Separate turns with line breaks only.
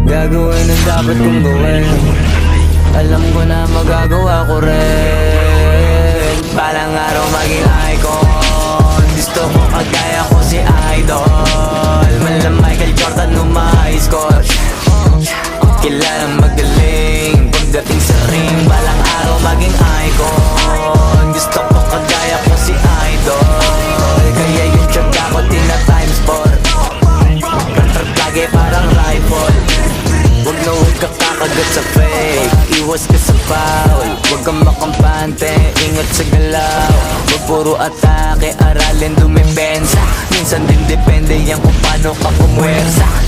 Gagawin ang dapat kong gawin. Alam ko na magagawa ko rin. Balang araw maging icon. Gusto ko kagaya ko si Idol. Mala Michael Jordan nung ma-high score. Kilalang magaling pagdating sa ring. Balang araw maging icon. Gusto ko kagaya ko si Idol. Kaya yung tiyaga ko tina-times 4. Contract lagi parang rifle. Huwag na huwag ka kakagat sa fake. Iwas ka sa foul. Huwag kang makampante, ingat sa galaw. Huwag puro atake, aralin dumipensa. Minsan din depende yan kung paano ka pumwersa.